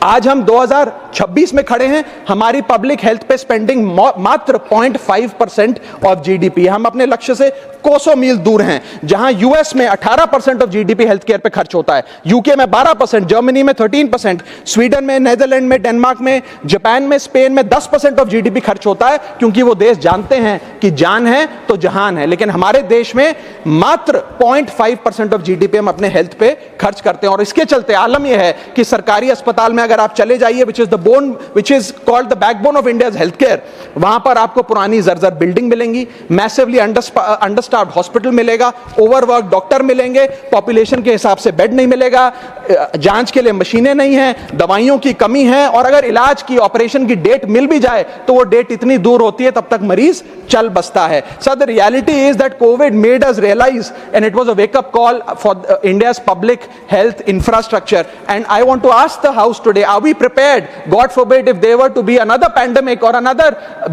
आज हम 2026 में खड़े हैं, हमारी पब्लिक हेल्थ पे स्पेंडिंग मात्र 0.5% ऑफ जीडीपी। हम अपने लक्ष्य से कोसों मील दूर हैं। जहां यूएस में 18% ऑफ जीडीपी हेल्थ केयर पे खर्च होता है, यूके में 12%, जर्मनी में 13%, स्वीडन में, नेदरलैंड में, डेनमार्क में, जापान में, स्पेन में 10% ऑफ जीडीपी खर्च होता है, क्योंकि वो देश जानते हैं कि जान है तो जहान है। लेकिन हमारे देश में मात्र 0.5% ऑफ जीडीपी हम अपने हेल्थ पे खर्च करते हैं। और इसके चलते आलम यह है कि सरकारी अस्पताल में अगर आप चले जाइए, which is called the backbone of India's health care, वहां पर आपको पुरानी जर्जर बिल्डिंग मिलेंगी, मैसिवली अंडरस्टाफ्ड हॉस्पिटल मिलेगा, ओवरवर्क डॉक्टर मिलेंगे, पॉपुलेशन के हिसाब से बेड नहीं मिलेगा, जांच के लिए मशीनें नहीं हैं, दवाइयों की कमी है, और अगर इलाज की, ऑपरेशन की डेट मिल भी जाए तो वो डेट इतनी दूर होती है तब तक मरीज चल बसता है। Sir, the reality is that Covid made us realise and it was a wake up call for India's public health infrastructure. And I want to ask the house today, are we prepared, God forbid, if there were to be another pandemic or another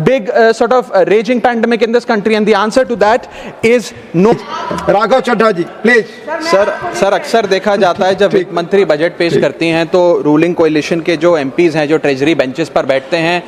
big sort of raging pandemic in this country? And the answer to that is no. Raghav Chadha ji please. Sir अक्सर देखा जाता है जब वित्त मंत्री budget पेश करती हैं तो रूलिंग कोalition के जो एमपीज हैं, जो ट्रेजरी बेंचेस पर बैठते हैं,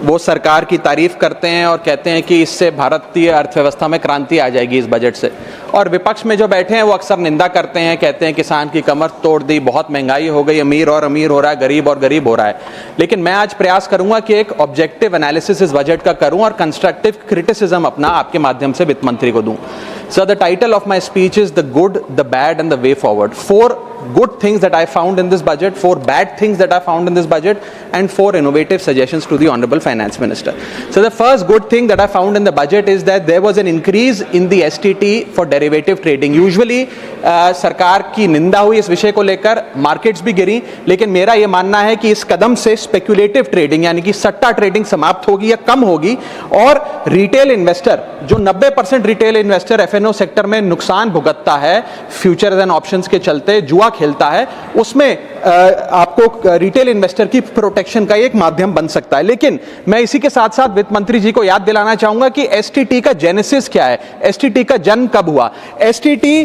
वो सरकार की तारीफ करते हैं और कहते हैं कि इससे भारतीय अर्थव्यवस्था में क्रांति आ जाएगी इस बजट से। और विपक्ष में जो बैठे हैं वो अक्सर निंदा करते हैं, कहते हैं किसान की कमर तोड़ दी, बहुत महंगाई हो गई, अमीर और अमीर हो रहा है, गरीब और गरीब हो रहा है। लेकिन मैं आज प्रयास करूंगा कि एक ऑब्जेक्टिव एनालिसिस इस बजट का करूं और कंस्ट्रक्टिव क्रिटिसिज्म अपना आपके माध्यम से वित्त मंत्री को दूं। Sir, the title of my speech is the good, the bad and the way forward. 4 good things that I found in this budget, 4 bad things that I found in this budget, and 4 innovative suggestions to the Honorable Finance Minister. So the first good thing that I found in the budget is that there was an increase in the STT for derivative trading. Usually सरकार की निंदा हुई इस विषय को लेकर, markets भी गिरी, लेकिन मेरा यह मानना है कि इस कदम से स्पेक्युलेटिव ट्रेडिंग यानी कि सट्टा ट्रेडिंग समाप्त होगी या कम होगी, और रिटेल इन्वेस्टर, जो 90% रिटेल इन्वेस्टर एफएनओ सेक्टर में नुकसान भुगतता है फ्यूचर्स एंड ऑप्शंस के चलते, जुआ खेलता है, उसमें आपको रिटेल इन्वेस्टर की प्रोटेक्शन का एक माध्यम बन सकता है। लेकिन मैं इसी के साथ साथ वित्त मंत्री जी को याद दिलाना चाहूंगा कि एसटीटी का जेनेसिस क्या है, एसटीटी का जन्म कब हुआ। एसटीटी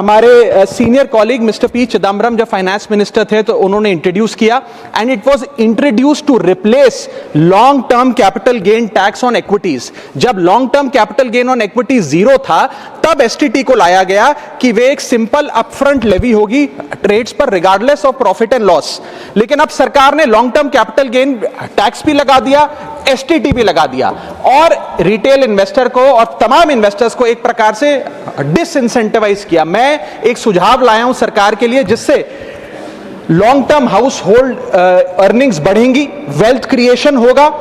हमारे senior colleague mister P Chidambaram जब फाइनेंस मिनिस्टर थे तो उन्होंने इंट्रोड्यूस किया, and it was introduce to replace long term capital gain tax on equities. जब long term capital gain on equities 0 था, तब एसटीटी को लाया गया कि वे एक सिंपल अपफ्रंट लेवी होगी ट्रेड्स पर regardless of profit and loss. लेकिन अब सरकार ने long term capital gain tax भी लगा दिया, एसटीटी भी लगा दिया, और रिटेल इन्वेस्टर को और तमाम इन्वेस्टर्स को एक प्रकार से डिसइंसेंटिवाइज किया। मैं एक सुझाव लाया हूं सरकार के लिए, जिससे long term house hold earnings बढ़ेंगी, वेल्थ क्रिएशन होगा,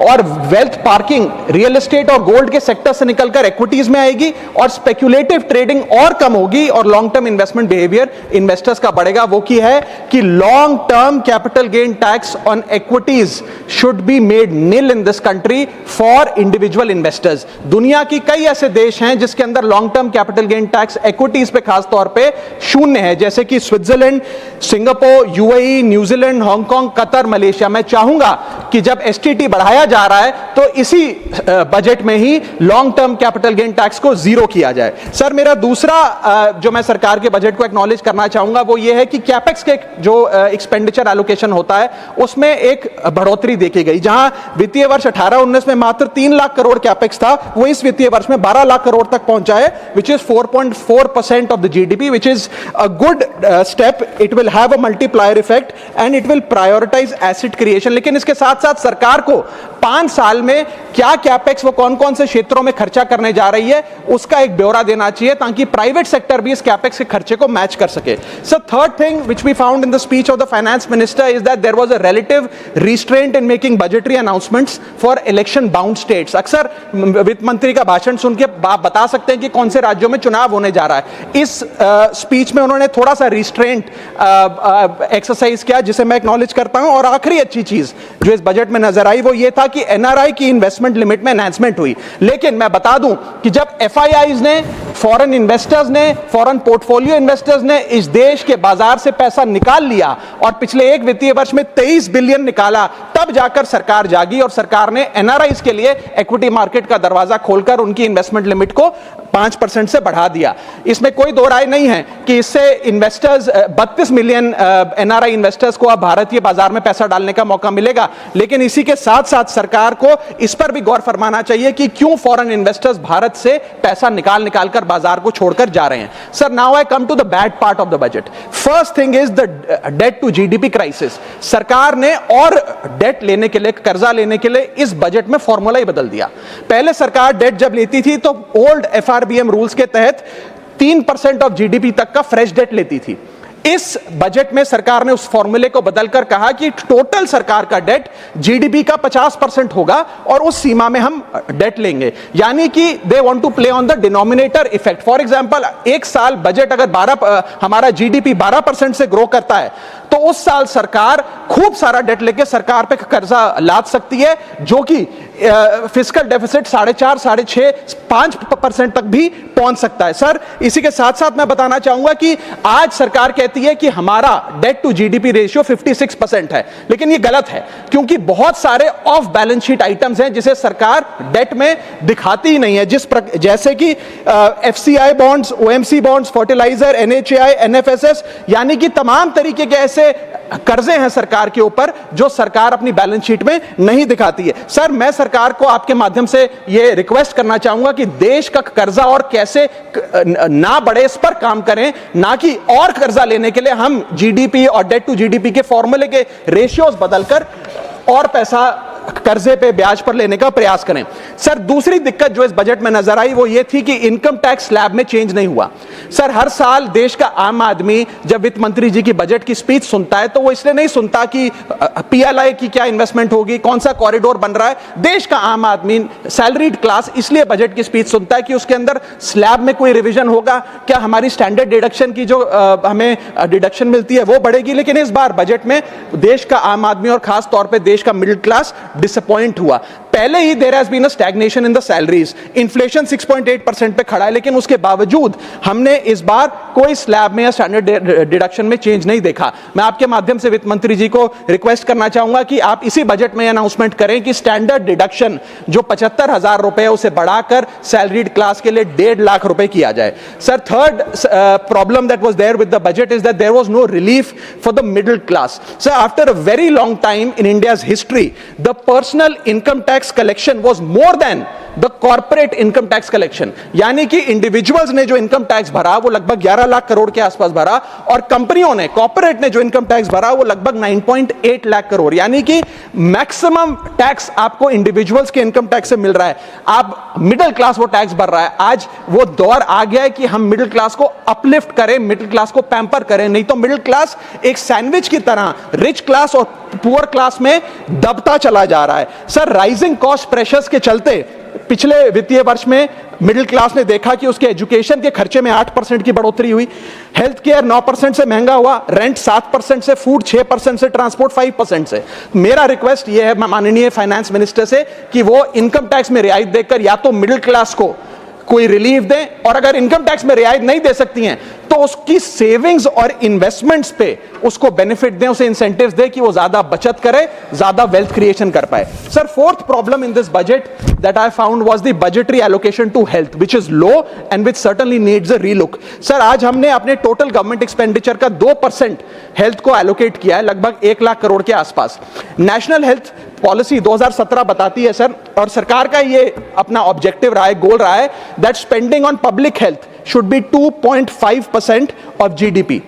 और वेल्थ पार्किंग रियल एस्टेट और गोल्ड के सेक्टर से निकलकर इक्विटीज में आएगी, और स्पेक्युलेटिव ट्रेडिंग और कम होगी, और long term investment behaviour investors का बढ़ेगा। वो की है कि long term capital gain tax on equities should be made nil in this country for individual investors. दुनिया की कई ऐसे देश हैं जिसके अंदर long term capital gain tax equities पे खास तौर पे शून्य है, जैसे कि Switzerland, Singapore, UAE, New Zealand, Hong Kong, Qatar, Malaysia. मैं चाहूंगा कि जब एसटीटी बढ़ाया जा रहा है तो इसी बजट में ही long term capital gain tax को 0 किया जाए। सर, मेरा दूसरा जो मैं सरकार के बजट को एक्नॉलेज करना चाहूंगा वो ये है कि कैपेक्स के जो एक्सपेंडिचर एलोकेशन होता है उसमें एक बढ़ोतरी देखी गई। जहां वित्तीय वर्ष 18-19 में मात्र 3 लाख करोड़ कैपेक्स था, वो इस वित्तीय वर्ष में 12 लाख करोड़ तक पहुंचा है, which is 4.4% of the GDP, which is a good step. It will have a multiplier effect and it will prioritise asset creation. लेकिन इसके साथ साथ सरकार को 5 साल में क्या कैपेक्स, वो कौन कौन से क्षेत्रों में खर्चा करने जा रही है, उसका एक ब्यौरा देना चाहिए ताकि प्राइवेट सेक्टर भी इस कैपेक्स के खर्चे को मैच कर सके। So third thing which we found in the speech of the finance minister is that there was a relative restraint in making budgetary announcements for election bound states. अक्सर वित्त मंत्री का भाषण सुन के आप बता सकते हैं कि कौन से राज्यों में चुनाव होने जा रहा है। इस स्पीच में उन्होंने थोड़ा सा रिस्ट्रेंट एक्सरसाइज किया, जिसे मैं एक्नॉलेज करता हूं। और आखिरी अच्छी चीज जो इस बजट में नजर आई वो ये था कि एनआरआई की इन्वेस्टमेंट लिमिट में एनहांसमेंट हुई। लेकिन मैं बता दूं कि जब एफआईआईज ने, फॉरेन इन्वेस्टर्स ने, फॉरेन पोर्टफोलियो इन्वेस्टर्स ने इस देश के बाजार से पैसा निकाल लिया और पिछले एक वित्तीय वर्ष में 23 बिलियन निकाला, तब जाकर सरकार जागी और सरकार ने एनआरआईज के लिए इक्विटी मार्केट का दरवाजा खोलकर उनकी इन्वेस्टमेंट लिमिट को 5% से बढ़ा दिया। इसमें कोई दो राय नहीं है कि इससे इन्वेस्टर्स 32 मिलियन एनआरआई इन्वेस्टर्स को अब भारतीय बाजार में पैसा डालने का मौका मिलेगा। लेकिन इसी के साथ साथ सरकार को इस पर भी गौर फरमाना चाहिए कि क्यों फॉरेन इन्वेस्टर्स भारत से पैसा निकाल कर बाजार को छोड़कर जा रहे हैं। Sir, now I come to the bad part of the budget. First thing is the debt to GDP crisis. सरकार ने और डेट लेने के लिए, कर्जा लेने के लिए इस बजट में फॉर्मूला ही बदल दिया। पहले सरकार डेट जब लेती थी तो ओल्ड एफआरबीएम रूल्स के तहत 3% ऑफ जीडीपी तक का फ्रेश डेट लेती थी। इस बजट में सरकार ने उस फॉर्मूले को बदलकर कहा कि टोटल सरकार का डेट जीडीपी का 50% होगा और उस सीमा में हम डेट लेंगे। यानी कि they want to play on the denominator effect. For example, एक साल बजट अगर हमारा जीडीपी 12% से ग्रो करता है तो उस साल सरकार खूब सारा डेट लेके सरकार पे कर्जा लाद सकती है, जो कि फिस्कल डेफिसिट 4.5, 6.5, 5% तक भी पहुंच सकता है। सर, इसी के साथ साथ मैं बताना चाहूंगा कि आज सरकार कहती है कि हमारा डेट टू जीडीपी रेशियो 56% है, लेकिन ये गलत है, क्योंकि बहुत सारे ऑफ बैलेंस शीट आइटम्स हैं जिसे सरकार डेट में दिखाती ही नहीं है, जैसे कि FCI bonds, OMC bonds, fertilizer, NHAI, NFSS, यानी कि तमाम तरीके के ऐसे कर्जे हैं सरकार के ऊपर जो सरकार अपनी बैलेंस शीट में नहीं दिखाती है। सर, मैं सरकार को आपके माध्यम से यह रिक्वेस्ट करना चाहूंगा कि देश का कर्जा और कैसे ना बढ़े इस पर काम करें, ना कि और कर्जा लेने के लिए हम जीडीपी और डेट टू जीडीपी के फॉर्मूले के रेशियोज बदलकर और पैसा कर्जे पे ब्याज पर लेने का प्रयास करें। सर, दूसरी दिक्कत जो इस बजट में नजर आई वो ये थी कि इनकम टैक्स स्लैब में चेंज नहीं हुआ। सर, हर साल देश का आम आदमी जब वित्त मंत्री जी की बजट की स्पीच सुनता है तो वो इसलिए नहीं सुनता कि पीएलआई की क्या इन्वेस्टमेंट होगी, कौन सा कॉरिडोर बन रहा है। देश का आम आदमी, सैलरीड क्लास, इसलिए बजट की स्पीच सुनता है कि उसके अंदर स्लैब में कोई रिवीजन होगा, क्या हमारी स्टैंडर्ड डिडक्शन की जो हमें डिडक्शन मिलती है वो बढ़ेगी। लेकिन इस बार बजट में देश का आम आदमी और खास तौर पर देश का मिडिल क्लास डिसअपॉइंट हुआ। पहले ही there has been a stagnation in the salaries. Inflation 6.8% पे खड़ा है, लेकिन उसके बावजूद हमने इस बार कोई स्लैब में या स्टैंडर्ड डिडक्शन में चेंज नहीं देखा। मैं आपके माध्यम से वित्त मंत्री जी को रिक्वेस्ट करना चाहूंगा कि आप इसी बजट में अनाउंसमेंट करें कि स्टैंडर्ड डिडक्शन जो 75,000 रुपए उसे बढ़ाकर सैलरीड क्लास के लिए 1.5 लाख रुपए किया जाए। Sir, third problem that was there with the budget is that there was no relief for the middle class. Sir, after a very long time in India's history, the personal income tax collection was more than the corporate income tax collection। यानी कि individuals ने जो income tax भरा वो लगभग 11 लाख करोड़ के आसपास भरा, और कंपनियों ने, कॉर्पोरेट ने जो इनकम टैक्स भरा वो लगभग 9.8 लाख करोड़। यानी कि मैक्सिमम टैक्स आपको इंडिविजुअल्स के इनकम टैक्स से मिल रहा है, आप मिडिल क्लास वो टैक्स भर रहा है। आज वो दौर आ गया है कि हम मिडिल क्लास को अपलिफ्ट करें, मिडिल क्लास को पैम्पर करें, नहीं तो मिडिल क्लास एक सैंडविच की तरह रिच क्लास और पुअर क्लास में दबता चला जा रहा है। सर, राइजिंग कॉस्ट प्रेशर्स के चलते पिछले वित्तीय वर्ष में मिडिल क्लास ने देखा कि उसके एजुकेशन के खर्चे में 8% की बढ़ोतरी हुई, हेल्थ केयर 9% से महंगा हुआ, रेंट 7% से, फूड 6% से, ट्रांसपोर्ट 5% से। मेरा रिक्वेस्ट यह है माननीय फाइनेंस मिनिस्टर से कि वो इनकम टैक्स में रियायत देकर या तो मिडिल क्लास को कोई रिलीफ दें, और अगर इनकम टैक्स में रियायत नहीं दे सकती हैं तो उसकी सेविंग्स और इन्वेस्टमेंट्स पे उसको बेनिफिट दें, उसे इंसेंटिव्स दें कि वो ज्यादा बचत करे, ज्यादा वेल्थ क्रिएशन कर पाए। Sir, fourth problem in this budget that I found was the budgetary allocation to health, which is low and which certainly needs a relook। Sir, आज हमने अपने टोटल गवर्नमेंट एक्सपेंडिचर का 2% हेल्थ को allocate किया है, लगभग 1 लाख करोड़ के आसपास। नेशनल हेल्थ पॉलिसी 2017 बताती है सर, और सरकार का ये अपना ऑब्जेक्टिव रहा है, गोल रहा है, that spending on public health should be 2.5% of GDP.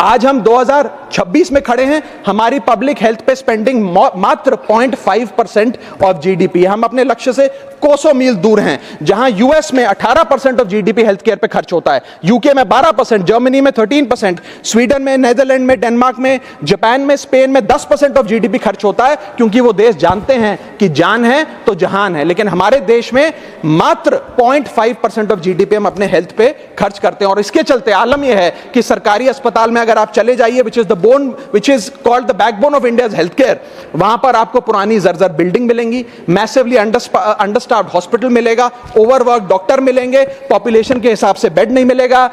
आज हम 2026 में खड़े हैं, हमारी पब्लिक हेल्थ पे स्पेंडिंग मात्र 0.5% ऑफ जीडीपी। हम अपने लक्ष्य से कोसों मील दूर हैं। जहां यूएस में 18% ऑफ जीडीपी हेल्थ केयर पे खर्च होता है, यूके में 12%, जर्मनी में 13%, स्वीडन में, नेदरलैंड में, डेनमार्क में, जापान में, स्पेन में 10% ऑफ जीडीपी खर्च होता है, क्योंकि वो देश जानते हैं कि जान है तो जहान है। लेकिन हमारे देश में मात्र 0.5% ऑफ जीडीपी हम अपने हेल्थ पे खर्च करते हैं, और इसके चलते आलम यह है कि सरकारी अस्पताल में अगर आप चले जाइए, which is the bone, which is called the backbone of India's health care, वहां पर आपको पुरानी जर्जर बिल्डिंग मिलेंगी, मैसिवली अंडरस्टाफ्ड हॉस्पिटल मिलेगा, ओवरवर्क डॉक्टर मिलेंगे, पॉपुलेशन के हिसाब से बेड नहीं मिलेगा,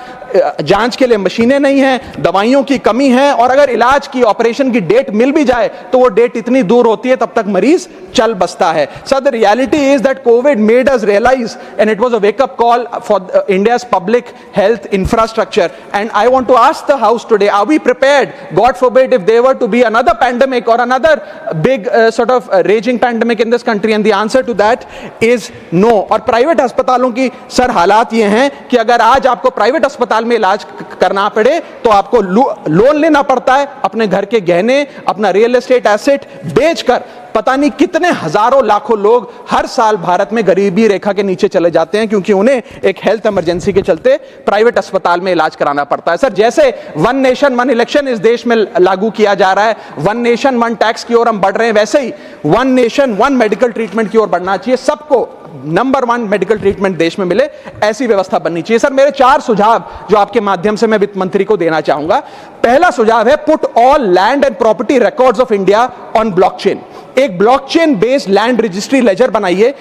जांच के लिए मशीनें नहीं है, दवाइयों की कमी है, और अगर इलाज की, ऑपरेशन की डेट मिल भी जाए तो वो डेट इतनी दूर होती है तब तक मरीज चल बसता है. Sir, the reality is that Covid made us realise, and it was a wake up call for India's public health infrastructure. And I want to ask the house today, are we prepared, God forbid, if there were to be another pandemic or another big sort of raging pandemic in this country? And the answer to that is no. और private अस्पतालों की sir हालात ये हैं कि अगर आज आपको प्राइवेट अस्पताल में इलाज करना पड़े तो आपको लोन लेना पड़ता है, अपने घर के गहने, अपना रियल एस्टेट एसेट बेचकर पता नहीं कितने हजारों लाखों लोग हर साल भारत में गरीबी रेखा के नीचे चले जाते हैं, क्योंकि उन्हें एक हेल्थ इमरजेंसी के चलते प्राइवेट अस्पताल में इलाज कराना पड़ता है. सर, जैसे वन नेशन वन इलेक्शन इस देश में लागू किया जा रहा है, वन नेशन वन टैक्स की ओर हम बढ़ रहे हैं, वैसे ही one nation one medical treatment की ओर बढ़ना चाहिए. सबको नंबर 1 मेडिकल ट्रीटमेंट देश में मिले, ऐसी व्यवस्था बननी चाहिए. सर, मेरे 4 सुझाव जो आपके माध्यम से मैं वित्त मंत्री को देना चाहूंगा. पहला सुझाव है, put all land and property records of India on blockchain. एक blockchain based land registry ledger बनाइए.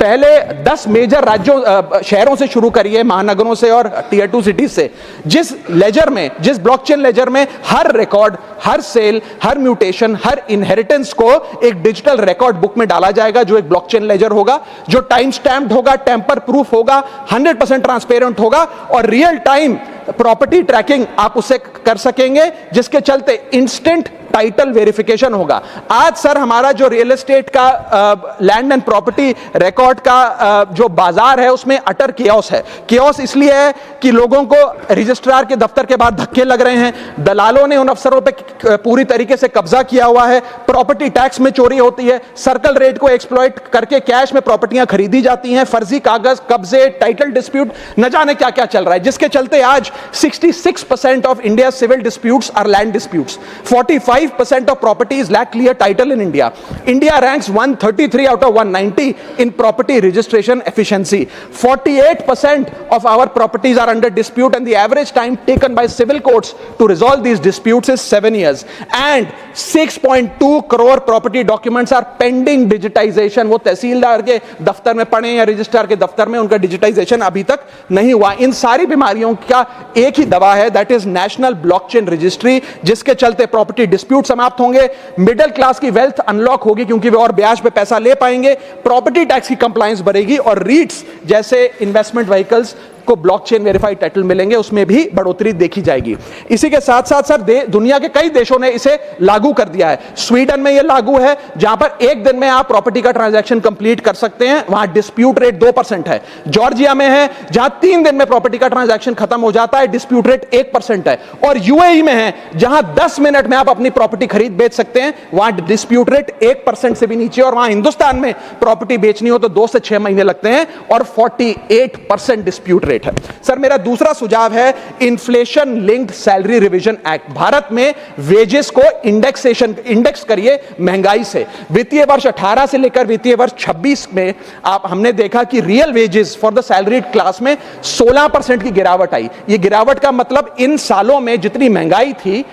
पहले 10 मेजर राज्यों, शहरों से शुरू करिए, महानगरों से और टियर 2 सिटीज से. जिस लेजर में, जिस ब्लॉकचेन लेजर में हर रिकॉर्ड, हर सेल, हर म्यूटेशन, हर इनहेरिटेंस को एक डिजिटल रिकॉर्ड बुक में डाला जाएगा, जो एक ब्लॉकचेन लेजर होगा, जो टाइम स्टैम्प्ड होगा, टेम्पर प्रूफ होगा, 100% ट्रांसपेरेंट होगा, और रियल टाइम प्रॉपर्टी ट्रैकिंग आप उसे कर सकेंगे, जिसके चलते इंस्टेंट टाइटल वेरिफिकेशन होगा. आज सर, हमारा जो रियल एस्टेट का, लैंड एंड प्रॉपर्टी रिकॉर्ड का जो बाजार है, उसमें अटर कियोस है. कियोस इसलिए है कि लोगों को रजिस्ट्रार के दफ्तर के बाहर धक्के लग रहे हैं, दलालों ने उन अफसरों पे पूरी तरीके से कब्जा किया हुआ है, प्रॉपर्टी टैक्स में चोरी होती है, सर्कल रेट को एक्सप्लॉइट करके कैश में प्रॉपर्टियां खरीदी जाती हैं, फर्जी कागज, कब्जे, टाइटल डिस्प्यूट, न जाने क्या क्या चल रहा है, जिसके चलते आज 66% of India civil disputes are land disputes. 45% of properties lack clear title in India. India ranks 133 out of 190 in property registration efficiency. 48% of our properties are under dispute, and the average time taken by civil courts to resolve these disputes is 7 years. And 6.2 crore property documents are pending digitization. वो तहसीलदार के दफ्तर में पड़े या registrar के दफ्तर में, उनका डिजिटाइजेशन अभी तक नहीं हुआ. इन सारी बीमारियों का एक ही दवा है, that is national blockchain registry, जिसके चलते प्रॉपर्टी डिस्प्यूट समाप्त होंगे, मिडिल क्लास की वेल्थ अनलॉक होगी क्योंकि वे और ब्याज पे पैसा ले पाएंगे, प्रॉपर्टी टैक्स की कंप्लायंस बढ़ेगी, और रीट्स जैसे इन्वेस्टमेंट व्हीकल्स को ब्लॉकचेन वेरीफाइड टाइटल मिलेंगे, उसमें भी बढ़ोतरी देखी जाएगी. इसी के साथ साथ सर, दुनिया के कई देशों ने इसे लागू कर दिया है. स्वीडन में यह लागू है, जहां पर एक दिन में आप प्रॉपर्टी का ट्रांजैक्शन कंप्लीट कर सकते हैं, वहां डिस्प्यूट रेट 2% है. जॉर्जिया में है, जहां 3 दिन में प्रॉपर्टी का ट्रांजैक्शन खत्म हो जाता है, डिस्प्यूट रेट 1% है. और यूएई में है, जहां 10 मिनट में आप अपनी प्रॉपर्टी खरीद बेच सकते हैं, वहां डिस्प्यूट रेट 1% से भी नीचे. और वहां हिंदुस्तान में प्रॉपर्टी बेचनी हो तो 2 से 6 महीने लगते हैं, और 48% डिस्प्यूट रेट है. सर, मेरा दूसरा सुझाव है, inflation linked salary revision act. Bharat में वेजेस को इंडेक्स करिए महंगाई से. वित्तीय वर्ष 18 से लेकर वित्तीय वर्ष 26 में हमने देखा कि real wages for the salaried class में 16% की गिरावट आई. ये गिरावट का मतलब इन सालों में जितनी महंगाई थी,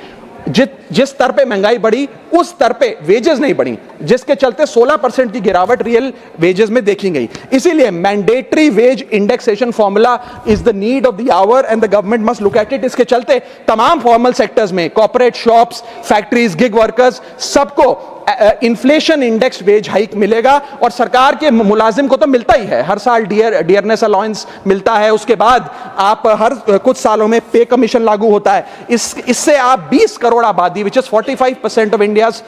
जिस स्तर पे महंगाई बढ़ी, उस स्तर पे वेजेस नहीं बढ़ी, जिसके चलते 16% की गिरावट रियल वेजेस में देखी गई. इसीलिए mandatory wage indexation formula is the need of the hour, and the government must look at it. इसके चलते तमाम फॉर्मल सेक्टर्स में, corporate, shops, factories, gig workers, सबको इन्फ्लेशन इंडेक्स वेज हाइक मिलेगा. और सरकार के मुलाजिम को तो मिलता ही है, हर साल डियरनेस अलाउंस मिलता है, उसके बाद आप हर कुछ सालों में पे कमीशन लागू होता है. इससे आप 20 करोड़ आबादी, which is 45% of India's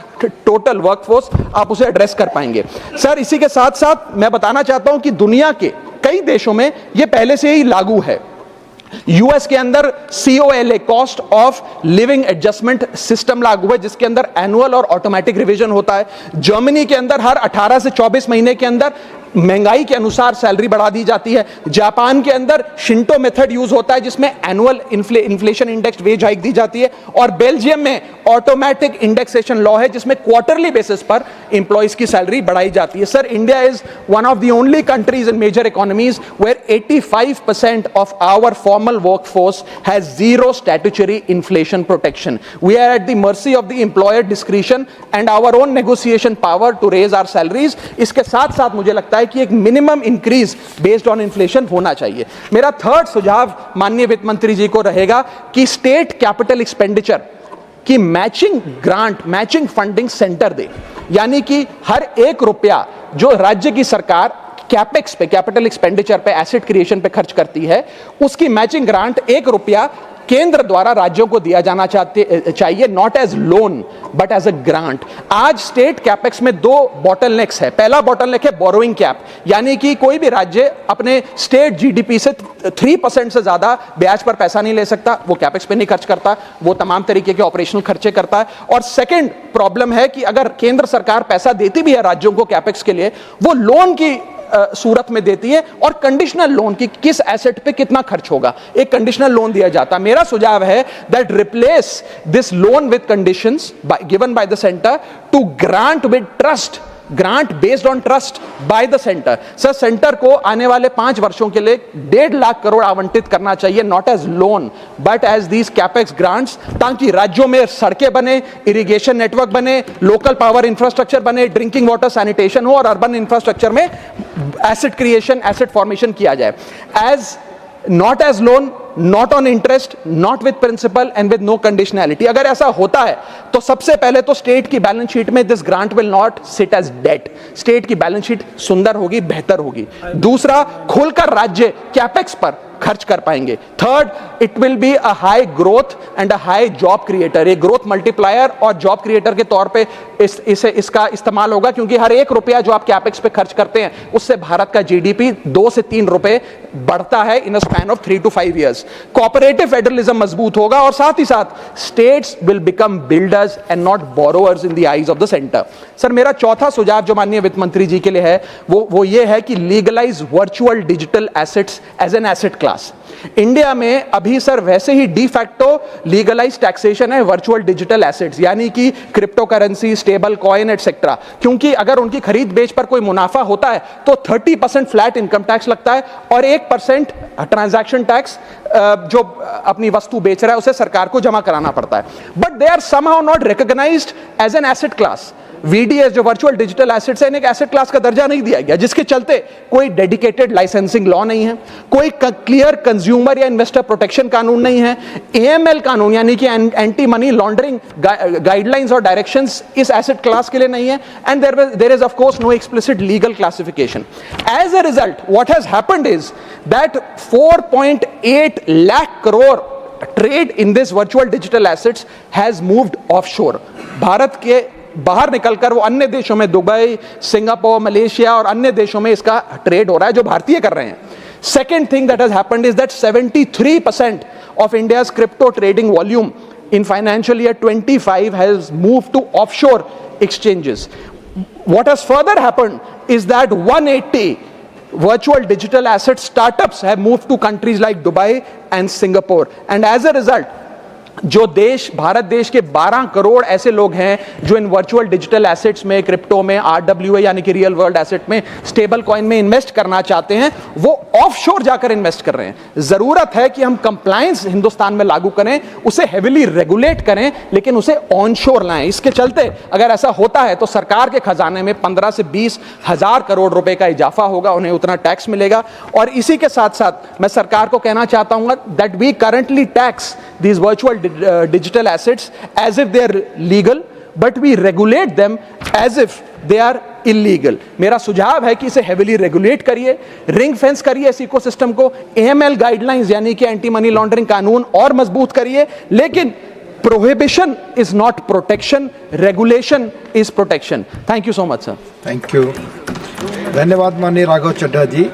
total workforce, आप उसे एड्रेस कर पाएंगे. सर, इसी के साथ साथ मैं बताना चाहता हूं कि दुनिया के कई देशों में यह पहले से ही लागू है. यूएस के अंदर COLA, cost of living adjustment system लागू है, जिसके अंदर एनुअल और ऑटोमेटिक रिवीजन होता है. जर्मनी के अंदर हर 18 से 24 महीने के अंदर महंगाई के अनुसार सैलरी बढ़ा दी जाती है। जापान के अंदर शिंटो मेथड यूज होता है जिसमें annual inflation index wage hike दी जाती है, और बेल्जियम में ऑटोमेटिक इंडेक्सेशन लॉ है जिसमें क्वार्टरली बेसिस पर एम्प्लॉइज की सैलरी बढ़ाई जाती है। Sir, India is one of the only countries in major economies where 85% of our formal workforce has zero statutory inflation protection. We are at the mercy of the employer discretion and our own negotiation power to raise our salaries. इसके साथ साथ मुझे लगता है कि एक minimum increase based on inflation होना चाहिए। मेरा थर्ड सुझाव माननीय वित्त मंत्री जी को रहेगा कि स्टेट कैपिटल एक्सपेंडिचर की matching grant, matching funding centre दे, यानी कि हर 1 रुपया जो राज्य की सरकार कैपेक्स पे, कैपिटल एक्सपेंडिचर पे, एसेट क्रिएशन पे खर्च करती है, उसकी मैचिंग ग्रांट 1 रुपया केंद्र द्वारा राज्यों को दिया जाना चाहिए, not as loan but as a grant. आज स्टेट कैपेक्स में 2 बॉटलनेक्स है। पहला बॉटलनेक है बोरोइंग कैप, यानी कि कोई भी राज्य अपने स्टेट जीडीपी से 3% से ज्यादा ब्याज पर पैसा नहीं ले सकता, वो कैपेक्स पे नहीं खर्च करता, वो तमाम तरीके के ऑपरेशनल खर्चे करता है। और सेकंड प्रॉब्लम है कि अगर केंद्र सरकार पैसा देती भी है राज्यों को कैपेक्स के लिए, वो लोन की सूरत में देती है, और कंडीशनल लोन की किस एसेट पे कितना खर्च होगा, एक कंडीशनल लोन दिया जाता। मेरा सुझाव है that replace this loan with conditions given by the centre to grant with trust, grant based on trust by the centre. Sir, centre को आने वाले 5 वर्षों के लिए 1.5 लाख करोड़ आवंटित करना चाहिए, not as loan but as these capex grants, ताकि राज्यों में सड़कें बने, इरिगेशन नेटवर्क बने, लोकल पावर इंफ्रास्ट्रक्चर बने, ड्रिंकिंग वाटर सैनिटेशन हो, और अर्बन इंफ्रास्ट्रक्चर में एसेट क्रिएशन, एसेट फॉर्मेशन किया जाए। As not as loan, not on interest, not with principal and with no conditionality. अगर ऐसा होता है तो सबसे पहले तो स्टेट की बैलेंस शीट में this grant will not sit as debt, state की बैलेंस शीट सुंदर होगी, बेहतर होगी। दूसरा, खुलकर राज्य कैपेक्स पर खर्च कर पाएंगे। Third, it will be a high growth and a high job creator, एक ग्रोथ मल्टीप्लायर और जॉब क्रिएटर के तौर पे इसका इस्तेमाल होगा, क्योंकि हर 1 रुपया जो आप कैपेक्स पे खर्च करते हैं उससे भारत का जीडीपी 2 से 3 रुपए बढ़ता है in a span of 3 to 5 years। Cooperative federalism मजबूत होगा, और साथ ही साथ states will become builders and not borrowers in the eyes of the centre. Sir, मेरा चौथा सुझाव जो माननीय वित्त मंत्री जी के लिए है वो ये है कि legalise virtual digital assets as an asset class. India में अभी सर वैसे ही डी फैक्टो लीगलाइज टैक्सेशन है वर्चुअल डिजिटल एसेट्स, यानी कि crypto currency, stable coin et cetera, क्योंकि अगर उनकी खरीद बेच पर कोई मुनाफा होता है तो 30% फ्लैट इनकम टैक्स लगता है, और 1% ट्रांजैक्शन टैक्स जो अपनी वस्तु बेच रहा है उसे सरकार को जमा कराना पड़ता है। But they are somehow not recognised as an asset class. VDS जो वर्चुअल डिजिटल एसेट्स है, इन्हें एक एसेट क्लास का दर्जा नहीं दिया गया, जिसके चलते कोई डेडिकेटेड लाइसेंसिंग लॉ नहीं है, कोई क्लियर कंज्यूमर या इन्वेस्टर प्रोटेक्शन कानून नहीं है, AML कानून यानी कि एंटी मनी लॉन्ड्रिंग गाइडलाइंस और डायरेक्शंस इस एसेट क्लास के लिए नहीं है, and there is of course no explicit legal classification. As a result what has happened is that 4.8 lakh crore trade in this virtual digital assets has moved offshore. Bharat के बाहर निकलकर वो अन्य देशों में, दुबई, सिंगापुर, मलेशिया और अन्य देशों में इसका ट्रेड हो रहा है जो भारतीय कर रहे हैं। Second thing that has happened is that 73% of India's crypto trading volume in financial year 25 has moved to offshore exchanges. What has further happened is that 180 virtual digital asset startups have moved to countries like Dubai and Singapore, and as a result जो देश, भारत देश के 12 करोड़ ऐसे लोग हैं जो इन virtual digital assets में, crypto में, RWA यानी कि रियल वर्ल्ड एसेट में, स्टेबल कॉइन में इन्वेस्ट करना चाहते हैं, वो ऑफशोर जाकर इन्वेस्ट कर रहे हैं। जरूरत है कि हम कंप्लायंस हिंदुस्तान में लागू करें, उसे हेविली रेगुलेट करें, लेकिन उसे ऑनशोर लाएं। इसके चलते अगर ऐसा होता है तो सरकार के खजाने में 15 से 20 हजार करोड़ रुपए का इजाफा होगा, उन्हें उतना टैक्स मिलेगा। और इसी के साथ साथ मैं सरकार को कहना चाहता हूं that we currently tax these virtual digital assets as if they are legal, but we regulate them as if they are illegal. मेरा सुझाव है कि इसे हेविली रेगुलेट करिए, रिंग फेंस करिए इस इकोसिस्टम को, AML गाइडलाइंस यानी कि एंटी मनी लॉन्ड्रिंग कानून और मजबूत करिए, लेकिन prohibition is not protection, regulation is protection. Thank you so much sir. Thank you, धन्यवाद माननीय राघव चड्ढा जी।